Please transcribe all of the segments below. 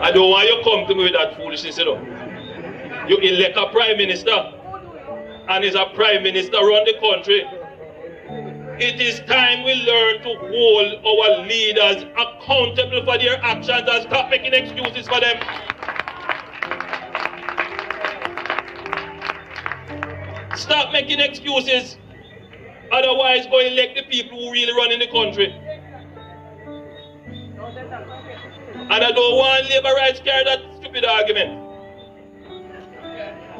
I don't want you to come to me with that foolishness, you know. You elect a prime minister, and is a prime minister run the country. It is time we learn to hold our leaders accountable for their actions and stop making excuses for them. Stop making excuses. Otherwise, go elect the people who really run in the country. And I don't want labor rights carry that stupid argument.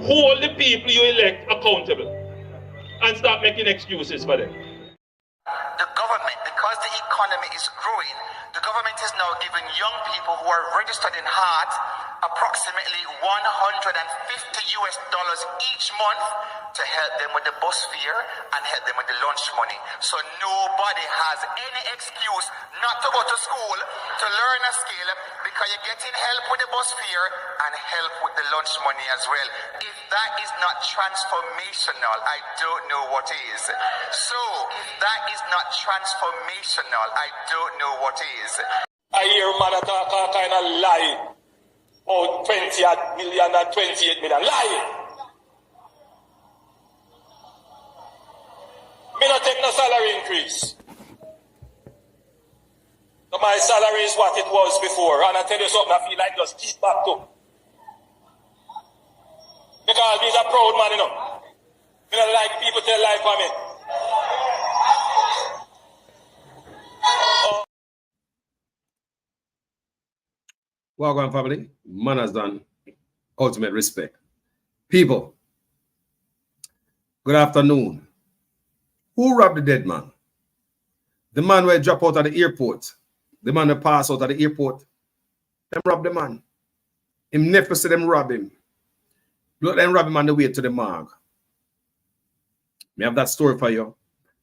Hold the people you elect accountable and stop making excuses for them. The government, because the economy is growing, the government is now giving young people who are registered in HEART approximately $150 each month to help them with the bus fare and help them with the lunch money. So nobody has any excuse not to go to school to learn a skill because you're getting help with the bus fare and help with the lunch money as well. If that is not transformational, I don't know what is. So if that is not transformational, I don't know what is. I hear man talk all kind of lie. Oh, 20 million and 28 million. Lie! Me not take no salary increase. So my salary is what it was before. And I tell you something, I feel like just keep back to. Because he's a proud man, you know. Me don't like people tell lie for me. Welcome, family. Man has done ultimate respect. People, good afternoon. Who robbed the dead man? The man who dropped out of the airport. The man who passed out of the airport. Them robbed the man. Him never see them rob him. Let them rob him on the way to the morgue. We have that story for you.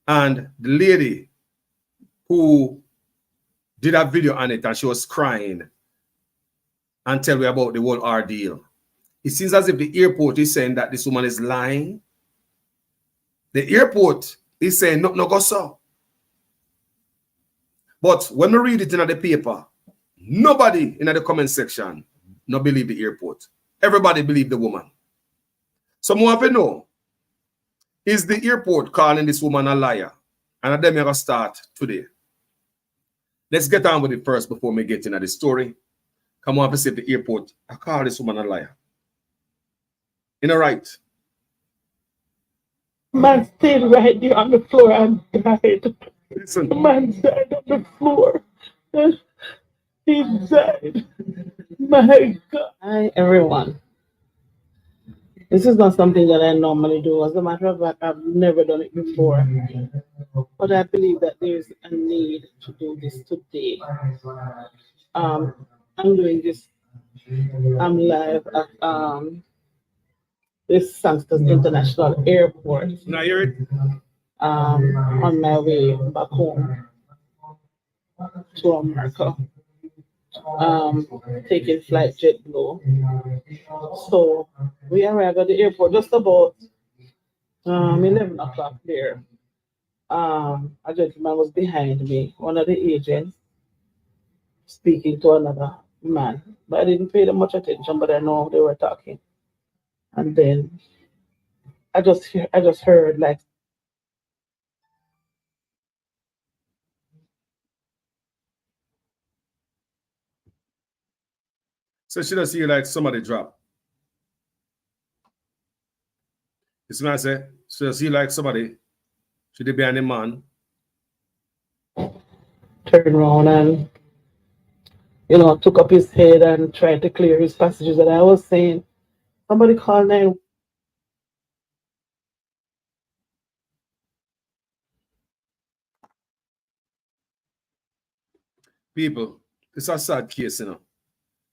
And the lady who did a video on it and she was crying and tell me about the whole ordeal. It seems as if the airport is saying that this woman is lying. The airport is saying no go so. But when we read it in the paper, nobody in the comment section no believe the airport. Everybody believe the woman. So more to know, is the airport calling this woman a liar? And then we're going to start today. Let's get on with it first before we get into the story. Come on, to see the airport. I call this woman a liar. You know, right? Man stayed right there on the floor and died. Listen. The man died on the floor. He died. My God. Hi, everyone. This is not something that I normally do. As a matter of fact, I've never done it before. But I believe that there's a need to do this today. I'm doing this. I'm live at this Sangsters International Airport. Now hear it? On my way back home to America. Taking flight JetBlue. So we arrived at the airport just about 11 o'clock there. A gentleman was behind me, one of the agents, speaking to another man. But I didn't pay them much attention, but I know they were talking. And then I just heard like so she does see like somebody drop. This man say, she does see like somebody, she did behind the man. Turned around and took up his head and tried to clear his passages. And I was saying, somebody call 911. People, it's a sad case,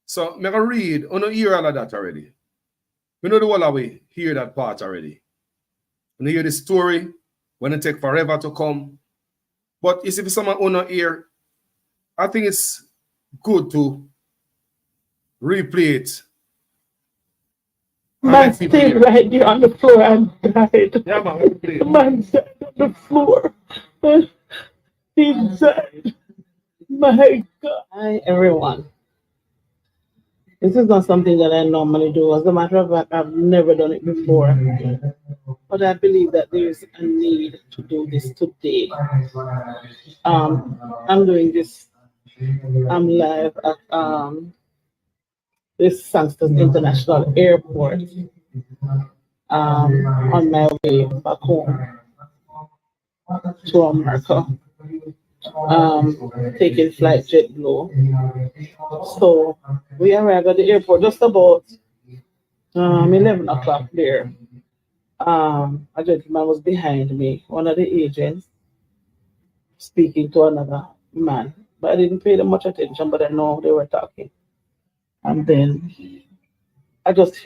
So I'm going to read, I don't hear all of that already. We know the whole way, hear that part already. You hear the story, when it take forever to come. But if someone who not hear, I think it's good to replay it. Man stayed right there on the floor and died. Yeah, man, replay it. Man died on the floor. He died. My God. Hi, everyone. This is not something that I normally do. As a matter of fact, I've never done it before. But I believe that there is a need to do this today. I'm doing this. I'm live at this Sangsters International Airport on my way back home to America. Taking flight JetBlue. So we arrived at the airport just about 11 o'clock there. A gentleman was behind me, one of the agents, speaking to another man. But I didn't pay them much attention, but I know they were talking. And then I just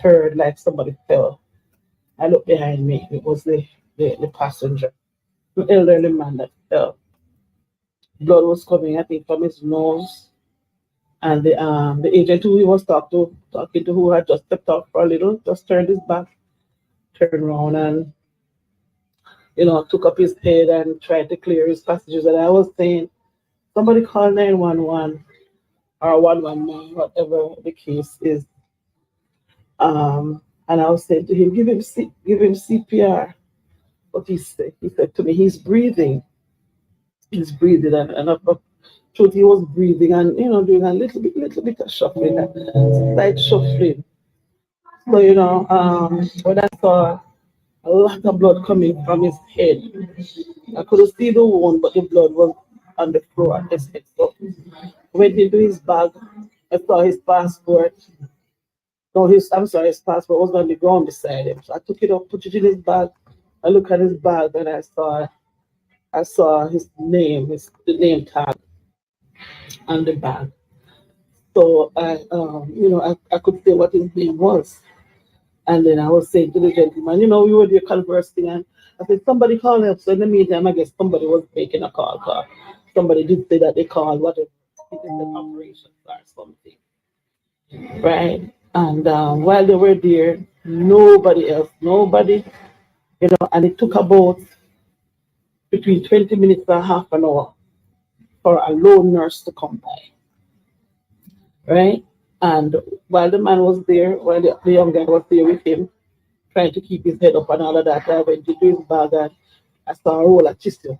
heard like somebody fell. I looked behind me. It was the passenger, the elderly man that fell. Blood was coming, I think, from his nose. And the agent who he was talking to, who had just stepped out for a little, just turned his back, turned around, and took up his head and tried to clear his passages. And I was saying, somebody call 911 or 119, whatever the case is. And I was saying to him, give him CPR. But he said to me, he's breathing. He's breathing, and truth, he was breathing and doing a little bit of shuffling, slight shuffling. So when I saw a lot of blood coming from his head, I couldn't see the wound, but the blood was on the floor at his head. So I went into his bag. I saw his passport. No, his passport was on the ground beside him. So I took it up, put it in his bag. I looked at his bag and I saw his name, the name tag on the bag. So I could say what his name was. And then I was saying to the gentleman, we were there conversing, and I said, somebody called up. So in the meantime, I guess somebody was making a call. Somebody did say that they called whatever, the operations or something. Right? And while they were there, nobody, and it took about between 20 minutes and half an hour for a lone nurse to come by. Right? And while the man was there, while the young guy was there with him, trying to keep his head up and all of that, I went into his bag and I saw a roll of tissue.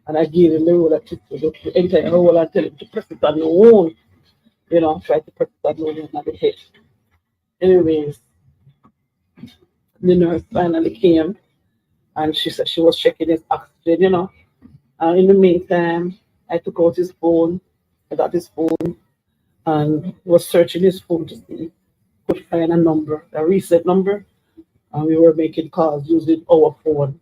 And I gave him the roll of tissue, the entire roll, and tell him to press it on the wound. Try to press it on the wound on the head. Anyways, the nurse finally came and she said she was checking his oxygen, And in the meantime, I took out his phone, I got his phone, and was searching his phone to see, could find a number, a reset number, and we were making calls using our phone.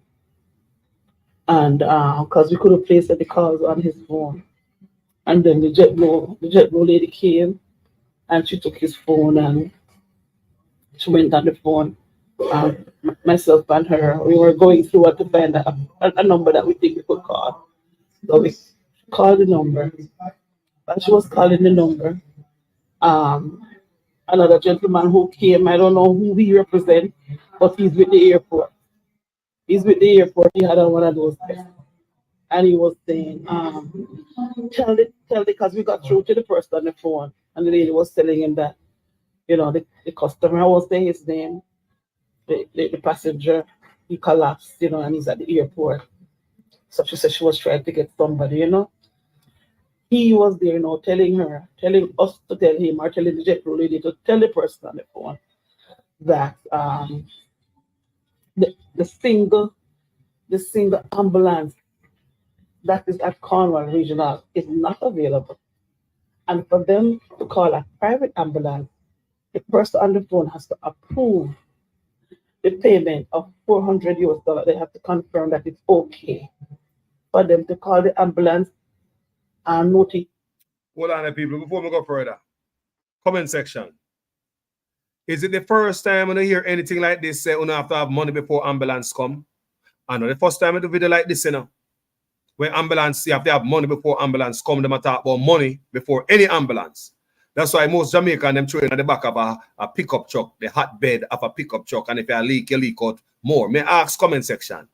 And because we couldn't place any calls on his phone. And then the JetBlue lady came and she took his phone and she went on the phone. Myself and her, we were going through what to find a number that we think we could call. So we called the number. As she was calling the number, another gentleman who came, I don't know who he represents, but he's with the airport. He had on one of those tests. And he was saying, tell because we got through to the person on the phone, and the lady was telling him that, the customer, I won't say his name, the passenger, he collapsed, and he's at the airport. So she said she was trying to get somebody, He was there, telling us to tell him, or telling the JetBlue lady to tell the person on the phone that the single ambulance that is at Cornwall Regional is not available. And for them to call a private ambulance, the person on the phone has to approve the payment of $400. They have to confirm that it's okay for them to call the ambulance and notify. Hold on, people, before we go further. Comment section. Is it the first time when I hear anything like this, say you have to have money before ambulance come? I know the first time I do a video like this, when ambulance, you have to have money before ambulance come, them talk about money before any ambulance. That's why most Jamaican them train at the back of a pickup truck, the hot bed of a pickup truck, and if you leak, you leak out more. May I ask comment section,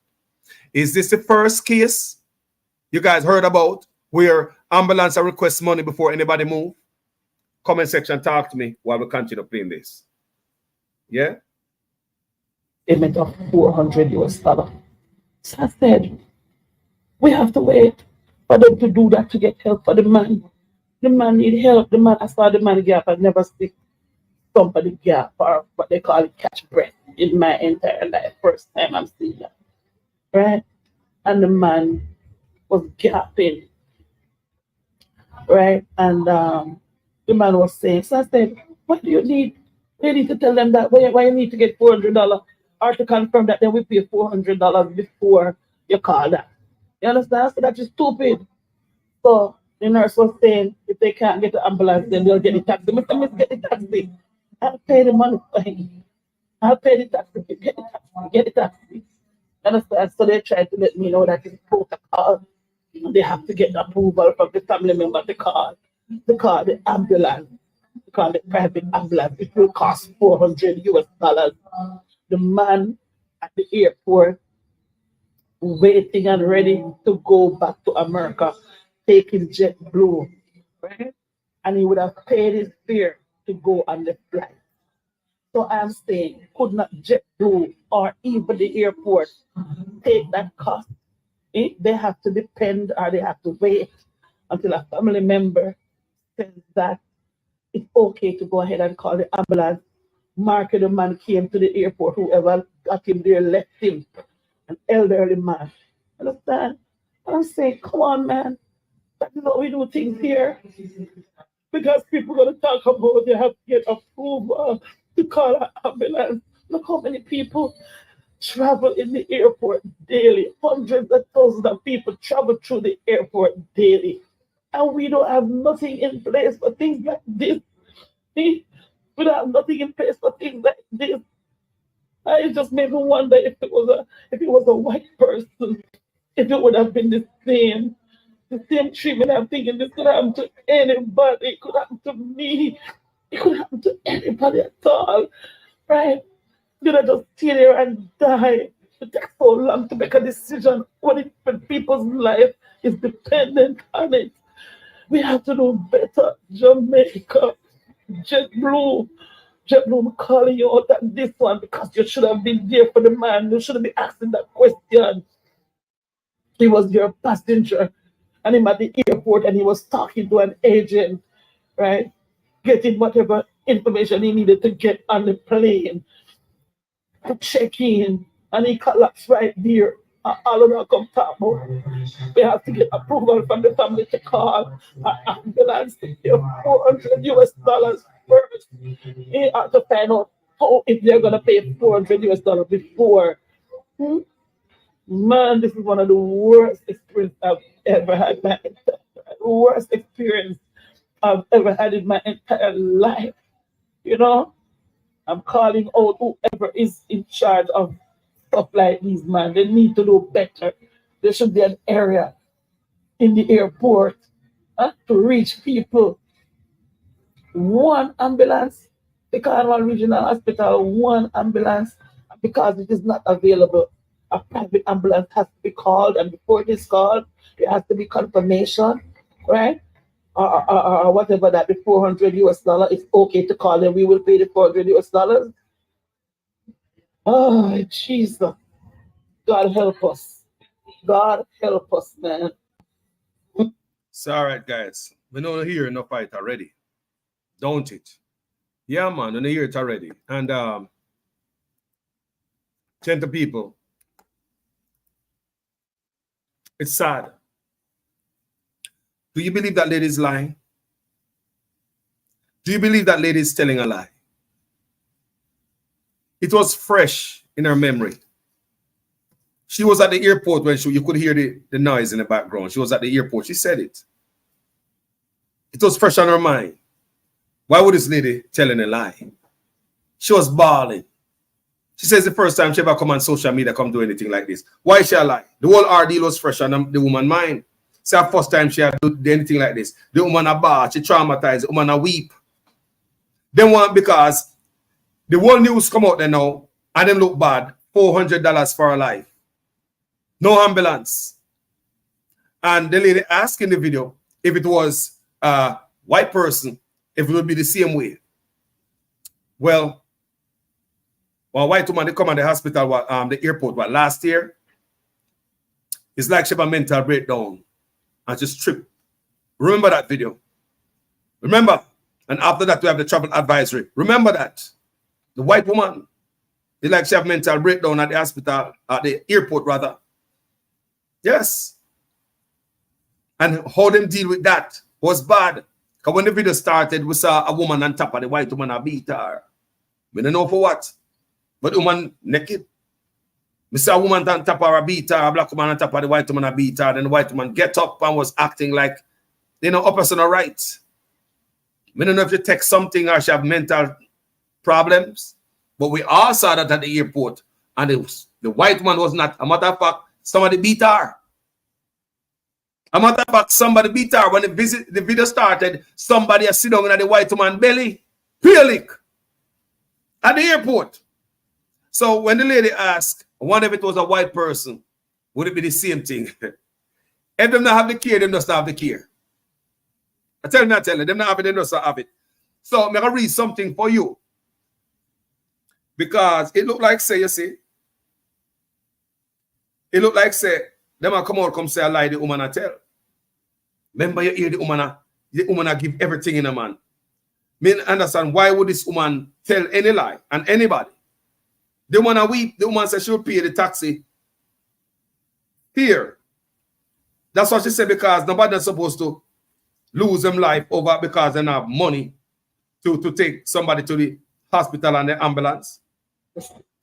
is this the first case you guys heard about where ambulance request money before anybody move? comment section, talk to me while we continue playing this. Yeah? Payment of $400 US. So I said, we have to wait for them to do that to get help for the man. The man need help. The man, I saw the man gap. I never see somebody gap or what they call it catch breath in my entire life. First time I'm seeing that. Right? And the man was gapping. Right? And the man was saying, so I said, what do you need? They need to tell them that why you need to get $400 or to confirm that then we pay $400 before you call that. You understand? So that is stupid. So the nurse was saying if they can't get the ambulance, then they'll get the taxi. Mr. Get the taxi. I'll pay the money for him. I'll pay the taxi. Get the taxi. Get the taxi. You understand? So they tried to let me know that it's protocol. They have to get approval from the family member to call the ambulance. To call the private ambulance. It will cost $400 US. The man at the airport waiting and ready to go back to America, taking JetBlue, right? And he would have paid his fare to go on the flight. So I'm saying, could not JetBlue or even the airport take that cost? They have to depend or they have to wait until a family member says that it's okay to go ahead and call the ambulance. Mark, the man came to the airport, whoever got him there left him, an elderly man. Understand? And I'm saying, come on, man. That is how we do things here. Because people are going to talk about they have to get approval to call an ambulance. Look how many people travel in the airport daily. Hundreds of thousands of people travel through the airport daily. And we don't have nothing in place for things like this. We don't have nothing in place for things like this. It just made me wonder if it was a white person, if it would have been the same treatment. I'm thinking this could happen to anybody. It could happen to me. It could happen to anybody at all, right? Did I just stay there and die? It takes so long to make a decision when people's life is dependent on it. We have to do better. Jamaica, JetBlue, I'm calling you out at this one because you should have been there for the man. You shouldn't be asking that question. He was your passenger and him at the airport and he was talking to an agent, right? Getting whatever information he needed to get on the plane to check in, and he collapsed right there. All of that come talk about. We have to get approval from the family to call an ambulance to pay $400 US first. You have to find out how if they're gonna pay $400 US before. Man, this is one of the worst experiences I've ever had. Worst experience I've ever had in my entire life. You know, I'm calling out whoever is in charge of stuff like these, man. They need to do better. There should be an area in the airport to reach people. One ambulance, the Cornwall Regional Hospital, one ambulance, because it is not available. A private ambulance has to be called, and before it is called, there has to be confirmation, right? Or whatever that the $400 US is okay to call them. We will pay the $400 US. Oh, Jesus. God help us. God help us, man. It's all right, guys. We don't hear enough fight already. Don't it? Yeah, man. We don't hear it already. And gentle people, it's sad. Do you believe that lady is lying? Do you believe that lady is telling a lie? It was fresh in her memory. She was at the airport when you could hear the noise in the background. She was at the airport. She said it. It was fresh on her mind. Why would this lady telling a lie? She was bawling. She says the first time she ever come on social media come do anything like this. Why she a lie? The whole ordeal was fresh on the woman's mind. It's the first time she had do anything like this. The woman a bawl, she traumatized, the woman a weep. Then one because the whole news come out there now and them look bad. $400 for her life. No ambulance. And the lady asked in the video if it was a white person if it would be the same way. Well, one white woman, they come at the hospital, the airport, last year? It's like she have a mental breakdown and just tripped. Remember that video? Remember? And after that, we have the travel advisory. Remember that? The white woman, it's like she have mental breakdown at the hospital, at the airport, rather. Yes. And how them deal with that was bad. Because when the video started, we saw a woman on top of the white woman, I beat her. We don't know for what. But the woman naked. We saw a woman on top of her, beat her, a black woman on top of the white woman, I beat her. Then the white woman get up and was acting like, you know, upper son right. We don't know if you take something or she have mental problems. But we all saw that at the airport. And the white woman was not. A matter of fact, somebody beat her. A matter of fact, somebody beat her. When the video started, somebody has sit down in the white woman's belly. Peelik. At the airport. So when the lady asked, I wonder if it was a white person, would it be the same thing? If them not have the care, them just have the care. I tell them, them not have it, they just have it. So I'm going to read something for you. Because it look like, say, you see, it look like, say, them a come out, come say a lie, the woman a tell. Remember you hear the woman a give everything in a man. Me understand why would this woman tell any lie and anybody? The woman a weep, the woman said she will pay the taxi here. That's what she said, because nobody's supposed to lose them life over because they don't have money to take somebody to the hospital and the ambulance.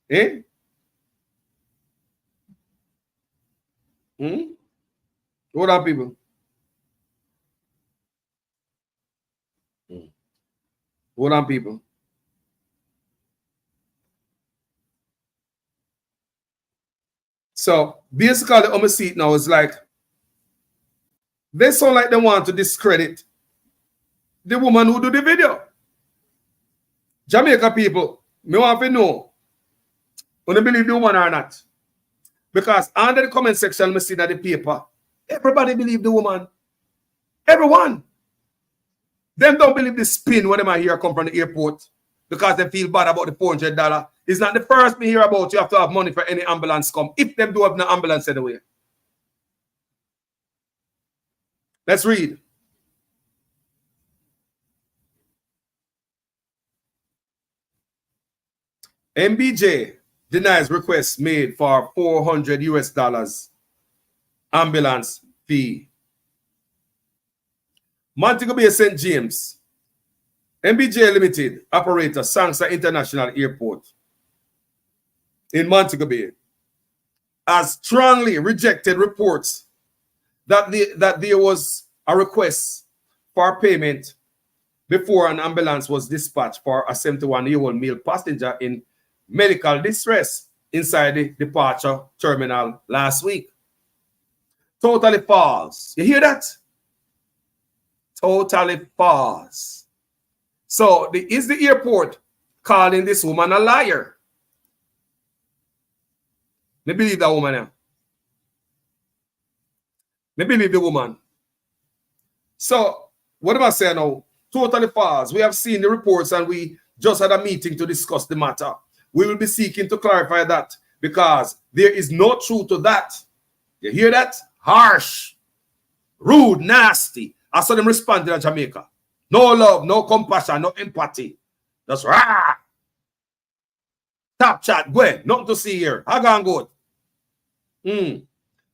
Eh? Hold on, people. Hold on, people. So basically, on my seat now is like they sound like they want to discredit the woman who do the video. Jamaica people, me want to know whether you believe the woman or not. Because under the comment section, I see that the paper, everybody believe the woman. Everyone. Them don't believe the spin when they hear come from the airport because they feel bad about the $400. It's not the first me hear about you have to have money for any ambulance come. If them do have no ambulance anyway. Let's read. MBJ denies request made for $400 US ambulance fee. Montego Bay St. James, MBJ Limited, operator, Sangster International Airport in Montego Bay, has strongly rejected reports that there was a request for payment before an ambulance was dispatched for a 71-year-old male passenger in medical distress inside the departure terminal last week. Totally false. You hear that? Totally false. So is the airport calling this woman a liar? Me believe that woman now. Me believe the woman. So what am I saying now? Totally false. We have seen the reports and we just had a meeting to discuss the matter. We will be seeking to clarify that because there is no truth to that. You hear that? Harsh, rude, nasty. I saw them respond in Jamaica. No love, no compassion, no empathy. Just rah. Top chat, go ahead. Nothing to see here. How gone good?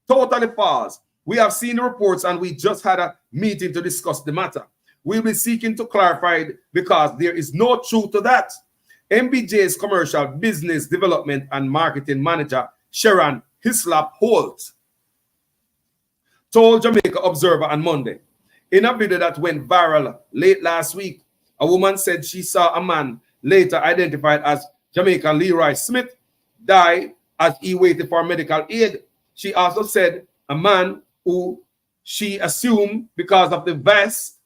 Totally false. We have seen the reports and we just had a meeting to discuss the matter. We'll be seeking to clarify it because there is no truth to that. MBJ's commercial business development and marketing manager, Sharon Hislop Holt, told Jamaica Observer on Monday. In a video that went viral late last week, a woman said she saw a man later identified as Jamaican Leroy Smith die as he waited for medical aid. She also said a man who she assumed because of the vest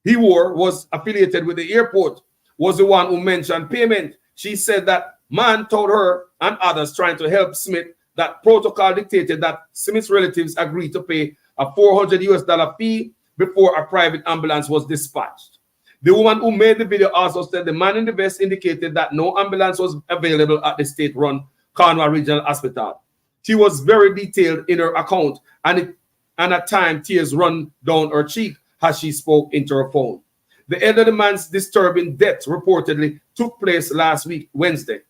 he wore was affiliated with the airport was the one who mentioned payment. She said that man told her and others trying to help Smith that protocol dictated that Smith's relatives agreed to pay a $400 fee before a private ambulance was dispatched. The woman who made the video also said the man in the vest indicated that no ambulance was available at the state-run Cornwall Regional Hospital. She was very detailed in her account, and at times tears run down her cheek as she spoke into her phone. The elderly man's disturbing death reportedly took place last week, Wednesday.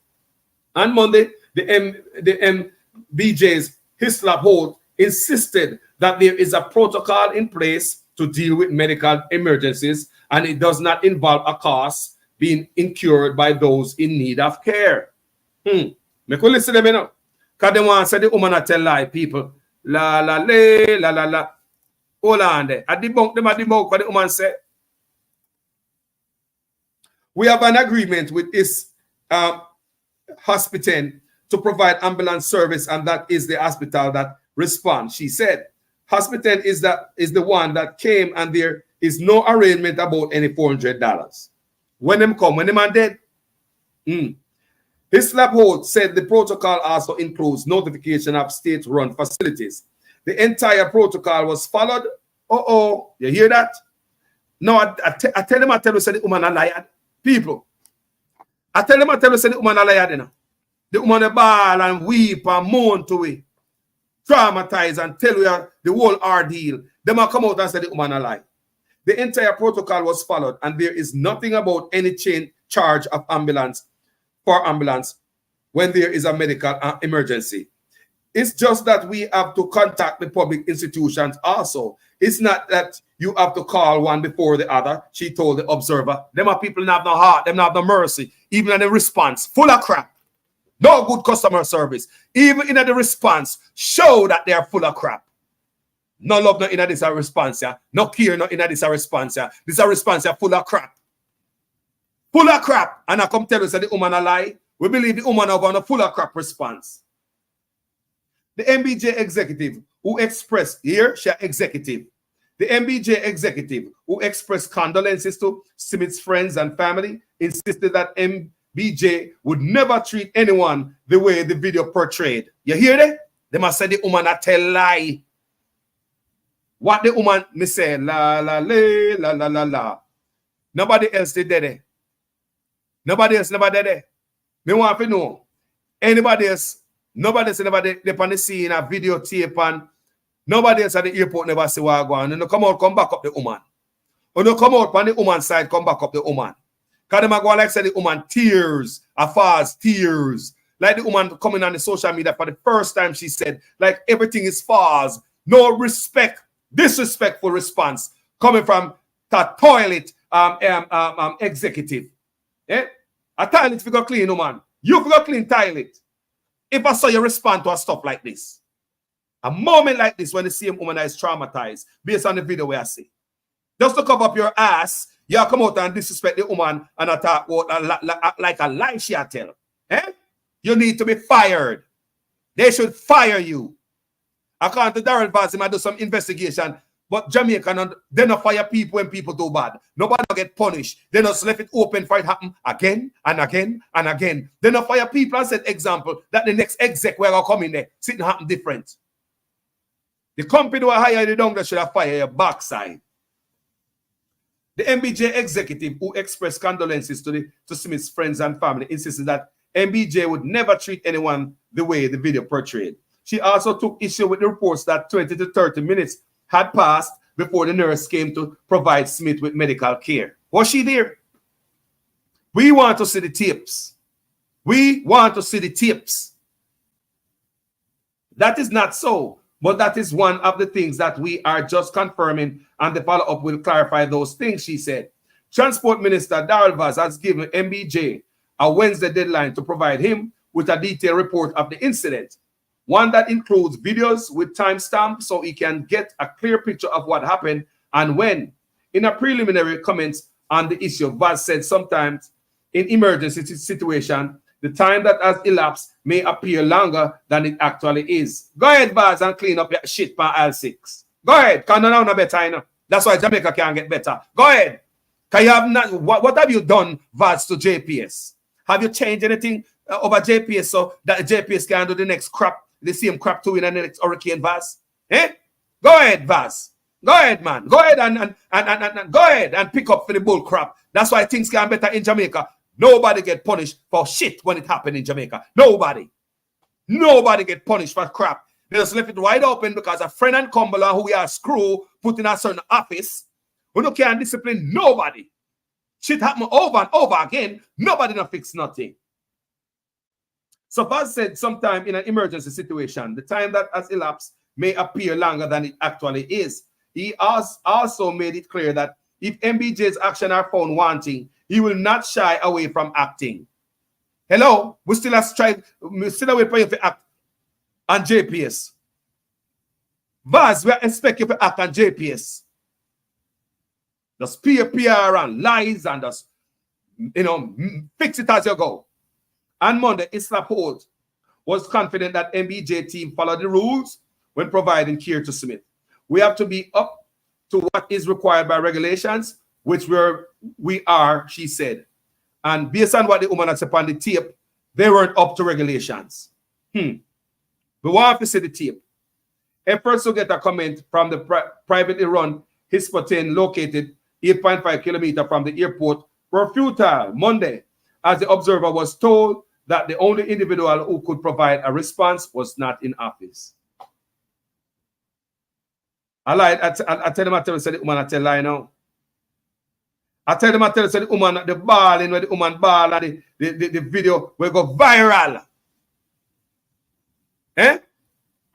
On Monday, the MBJ's Hislop Holt insisted that there is a protocol in place to deal with medical emergencies, and it does not involve a cost being incurred by those in need of care. Me could listen to me now. Because they want to say the woman a tell lie, people. La la la la la la. Hold on there. I debunk them, what the woman said. We have an agreement with this hospital to provide ambulance service, and that is the hospital that responds. She said, hospital is the one that came, and there is no arrangement about any $400. When them come, when the man dead. Hislop Holt said the protocol also includes notification of state-run facilities. The entire protocol was followed. You hear that? No, I tell them, say the woman a liar. People. I tell them, say the woman a liar. The woman a bawl and weep and moan to it. Traumatize and tell you the whole ordeal. They might come out and say the woman a lie. The entire protocol was followed, and there is nothing about any charge of ambulance when there is a medical emergency. It's just that we have to contact the public institutions also. It's not that you have to call one before the other, she told the Observer. Them are people that have no heart, them have no mercy, even in the response, full of crap. No good customer service. Even in the response, show that they are full of crap. No love, no in this response, yeah. No care, no in this response, yeah. This a response, yeah, full of crap. Full of crap. And I come tell us that the woman a lie. We believe the woman over on a full of crap response. The MBJ executive who expressed, here, she executive. The MBJ executive who expressed condolences to Smith's friends and family insisted that MBJ would never treat anyone the way the video portrayed. You hear that? They must say the woman a tell lie. What the woman me say, la la la la la la la. Nobody else did that. Nobody else never did that. Me want to know. Anybody else, nobody else never did on the scene, a videotape, and nobody else at the airport never see what go on. And come out, come back up the woman. When you come out on the woman's side, come back up the woman. Because them go like say the woman tears, a fast tears. Like the woman coming on the social media for the first time, she said, like everything is false. No respect, disrespectful response coming from the toilet executive. Yeah? A toilet figure clean, woman. You figure clean toilet. If I saw you respond to a stuff like this, a moment like this when the same woman is traumatized, based on the video where I see, just to cover up your ass, you come out and disrespect the woman and attack like a lie she tell. Eh? You need to be fired. They should fire you. According to Darrell Vaz, I do some investigation, but Jamaican, they don't fire people when people do bad. Nobody get punished. They just left it open for it happen again and again and again. They don't fire people and set example that the next exec where I come in there, something happen different. The company who hire you down there should have fired your backside. The MBJ executive who expressed condolences to Smith's friends and family insisted that MBJ would never treat anyone the way the video portrayed. She also took issue with the reports that 20 to 30 minutes had passed before the nurse came to provide Smith with medical care. Was she there? We want to see the tips. We want to see the tips. That is not so, but that is one of the things that we are just confirming, and the follow-up will clarify those things, she said. Transport Minister Darrell Vaz has given MBJ a Wednesday deadline to provide him with a detailed report of the incident, one that includes videos with timestamps so he can get a clear picture of what happened and when. In a preliminary comments on the issue, Vaz said sometimes in emergency situation, the time that has elapsed may appear longer than it actually is. Go ahead, Vaz, and clean up your shit for L6. Go ahead, because now no better, you know. That's why Jamaica can't get better. Go ahead. Can you have not, what have you done, Vaz, to JPS? Have you changed anything over JPS so that JPS can do the next crap, the same crap to in the next hurricane, Vaz? Eh? Go ahead, Vaz. Go ahead, man. Go ahead and go ahead and pick up for the bull crap. That's why things get better in Jamaica. Nobody get punished for shit when it happened in Jamaica. Nobody. Nobody get punished for crap. They just left it wide open because a friend and Cumberland who we are screw put in a certain office who no can discipline nobody. Shit happen over and over again. Nobody no fix nothing. So Baz said sometime in an emergency situation, the time that has elapsed may appear longer than it actually is. He also made it clear that if MBJ's action are found wanting, he will not shy away from acting. Hello, we still have tried, we still wait for you to act on JPS. Baz, we expect you to act on JPS. Just PR and lies and just, fix it as you go. On Monday, Isla Holt was confident that MBJ team followed the rules when providing care to Smith. We have to be up to what is required by regulations, which we are, she said. And based on what the woman had said on the tape, they weren't up to regulations. We want to see the tape. Efforts to get a comment from the privately run Hispotin located 8.5 kilometers from the airport were futile Monday, as the observer was told that the only individual who could provide a response was not in office. I lied. I tell them, I tell the woman, I tell lie now. I tell them, I tell the woman, the balling where the woman ball and the video will go viral. Eh?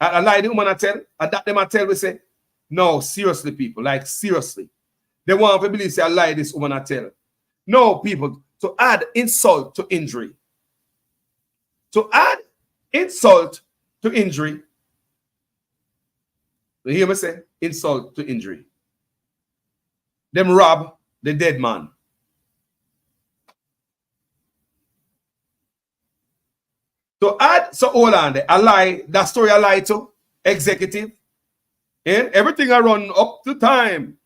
I lie the woman, I tell. I that them, I tell, we say, no, seriously, people, like seriously. They want to believe, say, I lie this woman, I tell. No, people, to add insult to injury. To add insult to injury. You hear me say? Insult to injury. Them rob the dead man. To add, so hold on there. I lie, that story I lie to, executive. And everything I run up to time.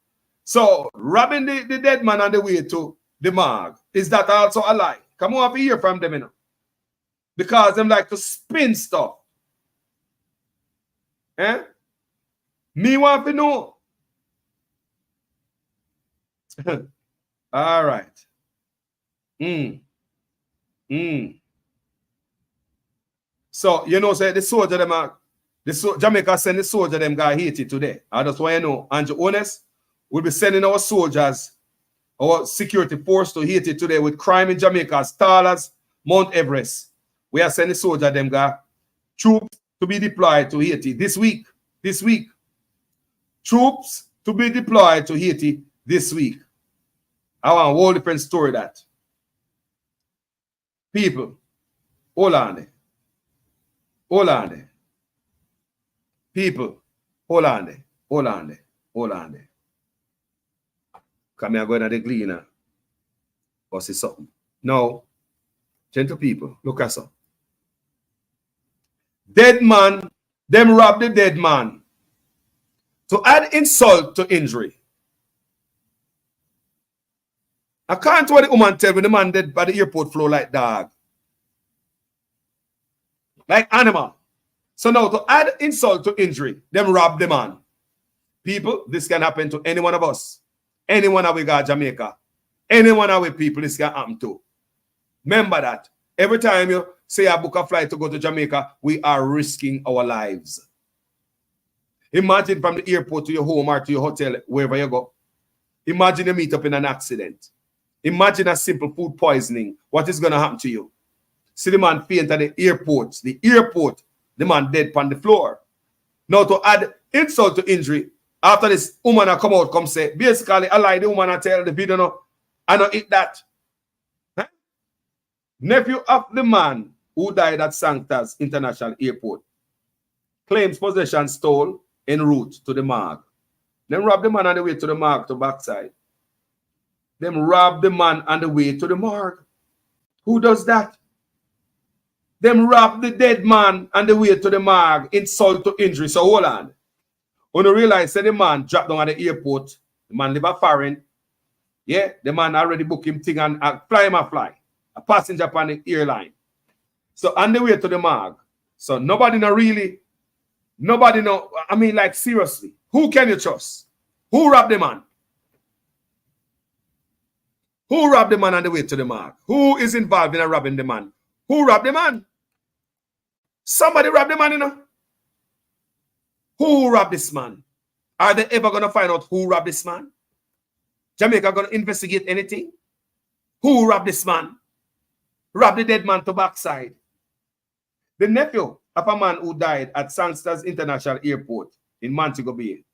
So robbing the dead man on the way to the morgue. Is that also a lie? Come on, hear from them, because them like to spin stuff. Eh? Me want to know. All right. So, say the soldier them Jamaica send the soldier them got Haiti today. I just want you to know, Andrew Honest, we'll be sending our soldiers, our security force to Haiti today with crime in Jamaica as tall as Mount Everest. We are sending soldiers them got troops to be deployed to Haiti this week. This week. Troops to be deployed to Haiti this week. I want a whole different story that. People, hold on there. Hold on there. People, hold on there. Hold on there. Hold on there. Come here, going to the cleaner. Or see something. No. Gentle people, look at something. Dead man, them rob the dead man. To add insult to injury. I can't what the woman tell me the man dead by the airport floor like dog. Like animal. So now to add insult to injury, them rob the man. People, this can happen to any one of us. Any one of we got Jamaica. Any one of we people, this can happen to. Remember that. Every time you say I book a flight to go to Jamaica, we are risking our lives. Imagine from the airport to your home or to your hotel, wherever you go. Imagine you meet up in an accident. Imagine a simple food poisoning. What is going to happen to you? See the man faint at the airport. The man dead on the floor. Now to add insult to injury, after this woman come out, come say, basically, I lie the woman I tell the video, no, I don't eat that. Huh? Nephew of the man who died at Sanctas International Airport claims possession stole en route to the morgue. Them rob the man on the way to the morgue to backside. Them rob the man on the way to the morgue. Who does that? Them rob the dead man on the way to the morgue, insult to injury. So hold on. When you realize that the man dropped down at the airport, the man live a foreign. Yeah, the man already booked him thing and fly him a fly. A passenger upon the airline. So on the way to the morgue. So nobody know, I mean, like seriously, who can you trust? Who robbed the man? Who robbed the man on the way to the mark? Who is involved in robbing the man? Who robbed the man? Somebody robbed the man, you know. Who robbed this man? Are they ever going to find out who robbed this man? Jamaica going to investigate anything? Who robbed this man? Robbed the dead man to backside. The nephew of a man who died at Sangsters International Airport in Montego Bay,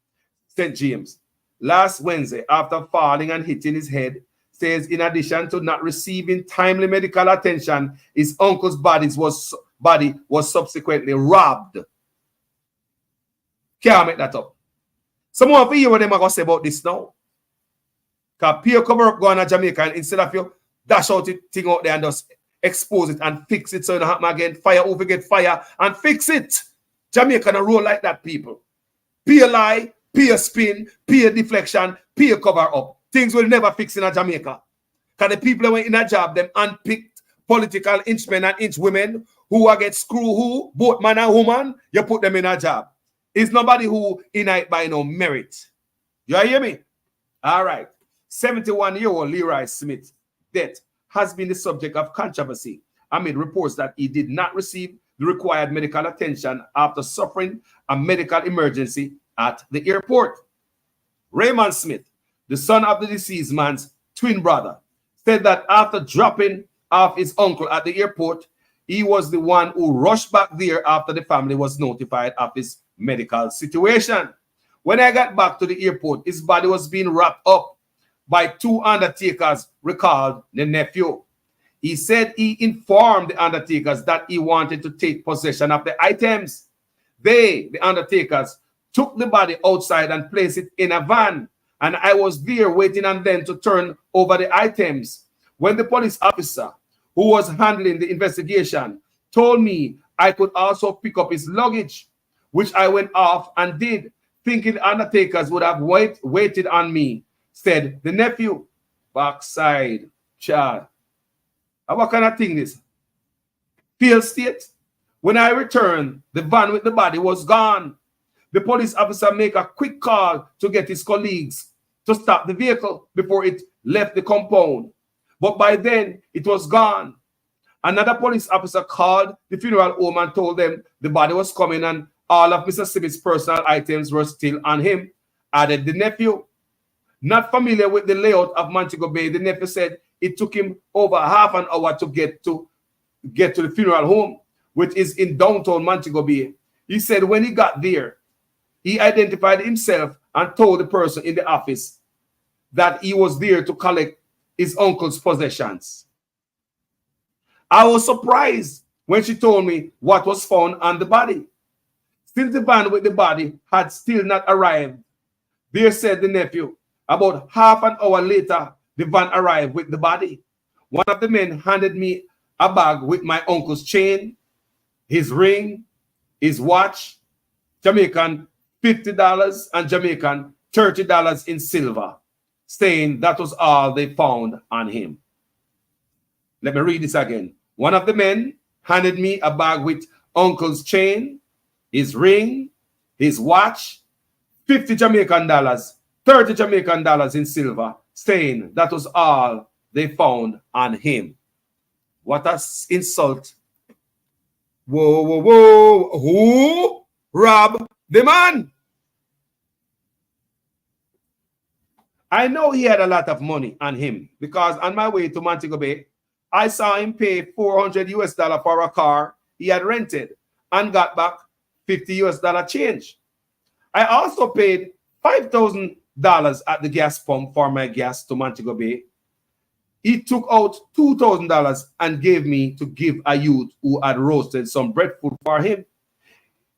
St. James, last Wednesday after falling and hitting his head, says in addition to not receiving timely medical attention, his uncle's body was subsequently robbed. Can't make that up. Some more of you what them are going to say about this now. Because peer cover up going to Jamaica, and instead of you dash out the thing out there and just expose it and fix it so it don't happen again, fire over get fire and fix it. Jamaica don't roll like that, people. Peer lie, peer spin, peer deflection, peer cover up. Things will never fix in a Jamaica. Because the people that went in a job, them unpicked political inchmen and inch women who are get screw who, both man and woman, you put them in a job. It's nobody who in it by no merit. You hear me? All right. 71-year-old Leroy Smith death has been the subject of controversy amid reports that he did not receive the required medical attention after suffering a medical emergency at the airport. Raymond Smith, the son of the deceased man's twin brother, said that after dropping off his uncle at the airport, he was the one who rushed back there after the family was notified of his medical situation. When I got back to the airport, his body was being wrapped up by two undertakers, recalled the nephew. He said he informed the undertakers that he wanted to take possession of the items. They, the undertakers, took the body outside and placed it in a van, and I was there waiting on them to turn over the items. When the police officer who was handling the investigation told me I could also pick up his luggage, which I went off and did, thinking the undertakers would have waited on me, said the nephew. Backside, child. What kind of thing this? Field state. When I returned, the van with the body was gone. The police officer made a quick call to get his colleagues to stop the vehicle before it left the compound. But by then, it was gone. Another police officer called the funeral home and told them the body was coming and all of Mr. Smith's personal items were still on him, added the nephew. Not familiar with the layout of Montego Bay, the nephew said it took him over half an hour to get to the funeral home, which is in downtown Montego Bay. He said when he got there, he identified himself and told the person in the office that he was there to collect his uncle's possessions. I was surprised when she told me what was found on the body. Since the van with the body had still not arrived, there said the nephew, about half an hour later, the van arrived with the body. One of the men handed me a bag with my uncle's chain, his ring, his watch, Jamaican $50 and Jamaican $30 in silver, saying that was all they found on him. Let me read this again. One of the men handed me a bag with uncle's chain, his ring, his watch, $50 Jamaican, $30 Jamaican in silver, saying that was all they found on him. What an insult. Whoa, whoa, whoa. Who robbed the man? I know he had a lot of money on him because on my way to Montego Bay, I saw him pay $400 for a car he had rented and got back $50 change. I also paid $5,000 at the gas pump for my gas to Montego Bay. He took out $2,000 and gave me to give a youth who had roasted some breadfruit for him.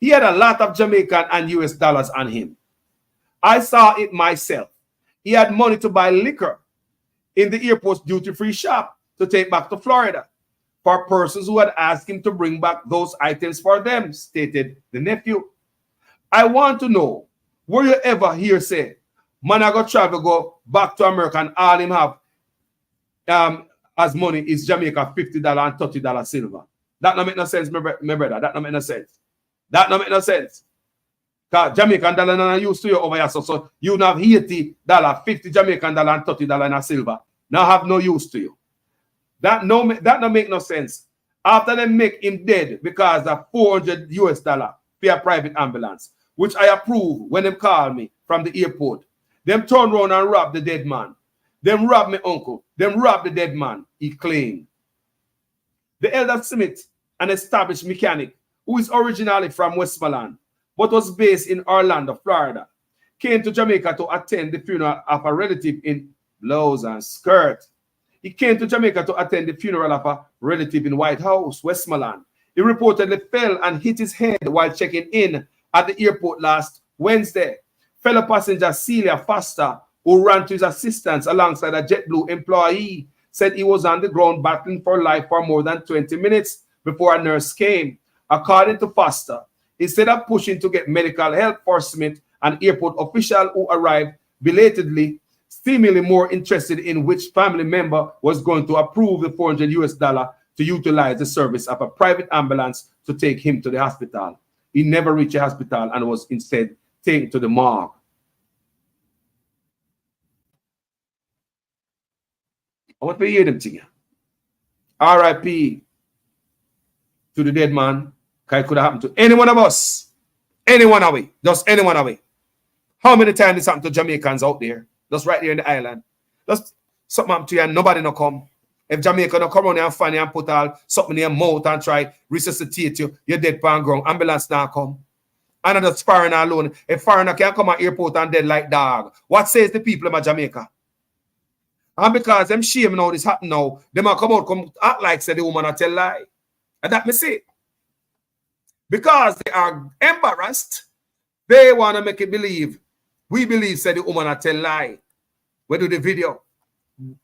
He had a lot of Jamaican and US dollars on him. I saw it myself. He had money to buy liquor in the airport's duty-free shop to take back to Florida for persons who had asked him to bring back those items for them, stated the nephew. I want to know, were you ever hear say, man, I go travel, go back to America and all him have as money is Jamaica $50 and $30 silver? That don't make no sense, my brother. That don't make no sense. That don't make no sense. Because Jamaican dollar not used to you over here. So you have $80, $50 Jamaican dollar and $30 in silver. Now have no use to you. That no make no sense. After they make him dead because of $400 US for a private ambulance, which I approve when they call me from the airport. Them turn around and rob the dead man. Them rob my uncle. Them rob the dead man, he claimed. The Elder Smith, an established mechanic who is originally from Westmoreland, but was based in Orlando, Florida, came to Jamaica to attend the funeral of a relative in blouse and skirt. He came to Jamaica to attend the funeral of a relative in White House, Westmoreland. He reportedly fell and hit his head while checking in at the airport last Wednesday. Fellow passenger Celia Foster, who ran to his assistance alongside a JetBlue employee, said he was on the ground battling for life for more than 20 minutes before a nurse came. According to Foster, instead of pushing to get medical help for Smith, an airport official who arrived belatedly, seemingly more interested in which family member was going to approve the $400 US to utilize the service of a private ambulance to take him to the hospital. He never reached the hospital and was instead taken to the morgue. I want to hear them to you. R.I.P. to the dead man. It could have happened to any one of us. Anyone away. Just anyone away. How many times this happened to Jamaicans out there? Just right there in the island. Just something happened to you and nobody no come. If Jamaica no come around and find you and put all something in your mouth and try resuscitate you, you're dead pan ground. Ambulance now come. And just foreigner alone. If foreigner can come at airport and dead like dog, what says the people of Jamaica? And because them shame now this happen now, they might come out, come act like say the woman a tell lie. And that me say. Because they are embarrassed, they want to make it believe. We believe say the woman a tell lie. We do the video.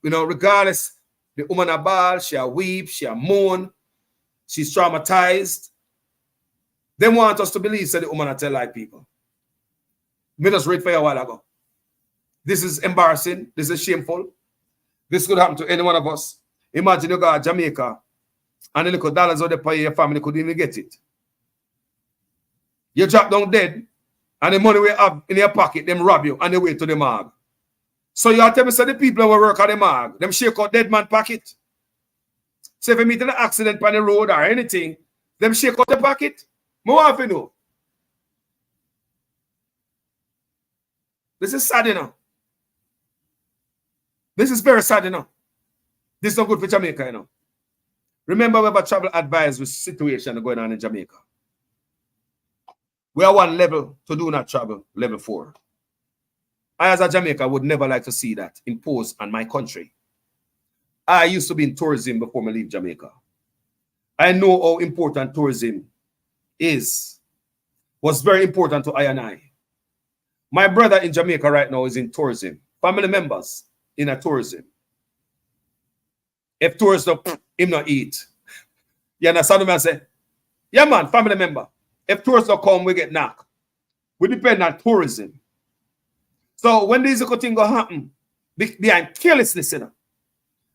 You know, regardless, the woman a bawl, she a weep, she a moan, she's traumatized. They want us to believe say the woman a tell lie, people. Me just read for you a while ago. This is embarrassing. This is shameful. This could happen to any one of us. Imagine you go to Jamaica and the little dollars out there for your family couldn't even get it. You drop down dead and the money we have in your pocket, them rob you and they wait to the morgue. So you tell me, say the people who work at the morgue, them shake out dead man pocket. So if you meet an accident on the road or anything, them shake out the pocket. More often know. This is sad enough. This is very sad enough. This is not good for Jamaica, you know. Remember, we have a travel advisory situation going on in Jamaica. We are one level to do not travel, level 4. I, as a Jamaican, would never like to see that imposed on my country. I used to be in tourism before I leave Jamaica. I know how important tourism is. Was very important to I and I. My brother in Jamaica right now is in tourism. Family members in a tourism. If tourists don't, him not eat. You understand what I say? Yeah, man, family member. If tourists don't come, we get knocked. We depend on tourism. So when these things go happen, behind carelessness, you know,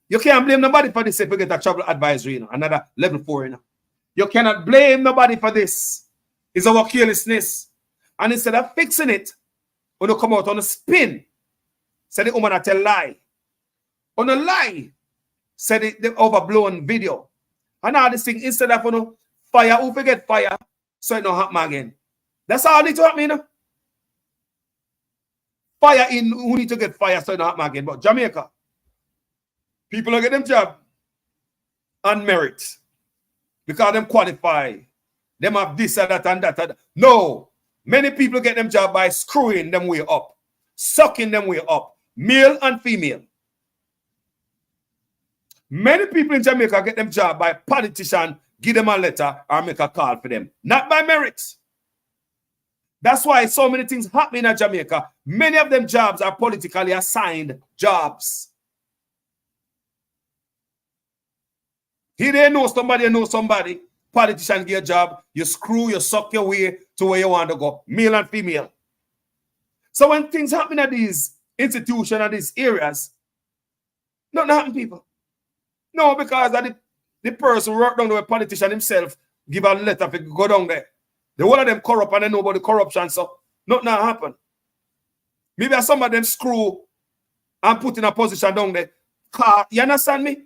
you can't blame nobody for this if you get a travel advisory, you know, another level 4, you know. You cannot blame nobody for this. It's our carelessness. And instead of fixing it, when you come out on a spin, say the woman a tell lie. On a lie, say the overblown video. And all this thing, instead of fire, who forget fire, so it don't happen again. That's all it to happen, you know. Fire in, who need to get fire so it don't happen again. But Jamaica, people don't get them job on merit. Because them qualify. Them have this and that and that. No. Many people get them job by screwing them way up. Sucking them way up. Male and female. Many people in Jamaica get them job by politician, give them a letter or make a call for them. Not by merit. That's why so many things happen in Jamaica. Many of them jobs are politically assigned jobs. Here they know somebody. Politician get a job. You screw, you suck your way to where you want to go. Male and female. So when things happen at these institutions and these areas, nothing happen, people. No, because the person work down there, politician himself, give a letter to go down there. The one of them corrupt and they know about the corruption, so Nothing happen. Maybe some of them screw and put in a position down there. You understand me?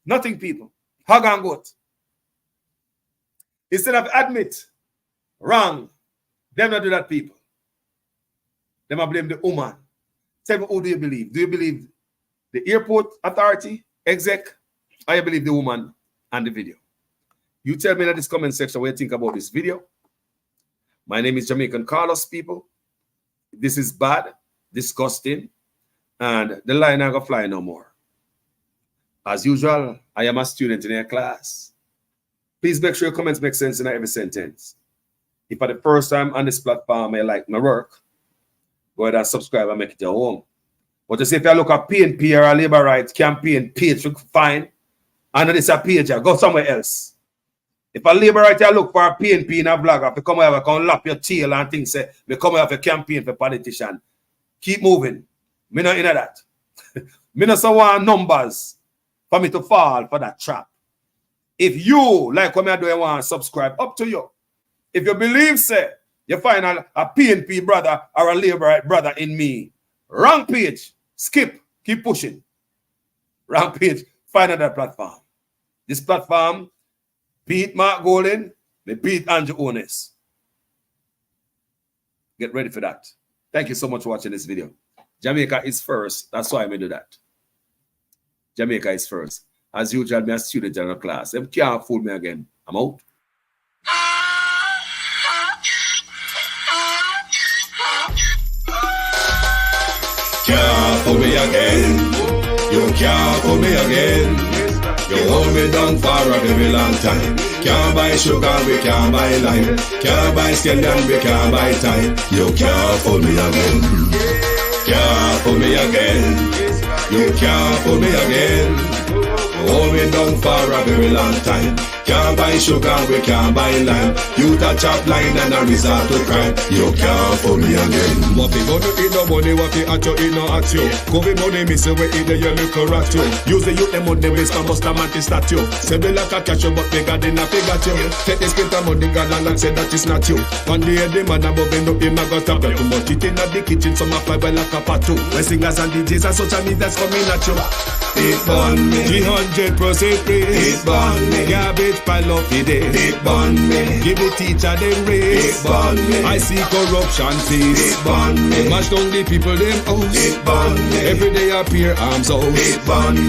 Nothing, people. Hug and goat. Instead of admit wrong, them not do that, people. Them I blame the woman. Tell me, who do you believe? Do you believe the airport authority, exec, or you believe the woman and the video? You tell me in this comment section what you think about this video. My name is Jamaican Carlos, people. This is bad, disgusting, and the line ain't gonna fly no more. As usual, I am a student in your class. Please make sure your comments make sense in every sentence. If for the first time on this platform you like my work, go ahead and subscribe and make it your home. But you see, if you look at PNP or a labor rights campaign page, fine. And it's a page, go somewhere else. If a labor right you look for a PNP in a blog, if you come over, come lap your tail and things say, we come over for campaign for politician. Keep moving. Me not into that. Me not so want numbers for me to fall for that trap. If you like what I do, you want to subscribe, up to you. If you believe, say, you find a PNP brother or a labor right brother in me, wrong page, skip, keep pushing. Wrong page, find another platform. This platform, beat Mark Golden, they beat Andrew Onis. Get ready for that. Thank you so much for watching this video. Jamaica is first. That's why I may do that. Jamaica is first. As usual, I'm a student in a class. They can't fool me again. I'm out. Can't fool me again. You can't fool me again. You hold me down for a very long time. Can't buy sugar, we can't buy lime. Can't buy scallion, we can't buy time. You can't fool me again. Can't fool me again. You can't fool me again. Hold me down for a very long time. Can't buy sugar, we can't buy lime. You touch up line and a resort to crime. You can't fool me again. What we gonna eat no money, what we at you, eat no at you. COVID money, miss away, eat the yellow correct you. Use the youth, the money, waste for most of the statue. Say we like a catch you, but we got enough, we got you. Take this spit of money, God and say that is not you. One day, the man above end up, him a got up. Too much eating at the kitchen, some of my like a pat too. When singers and DJs and social media coming at you. It burn me. 300% praise. It burn me. Garbage pile up the day. It burn me. Give the teacher them raise. It burn me. I see corruption face. It burn me. Mash down the people them house. It burn me. Every day appear arms out. It burn me.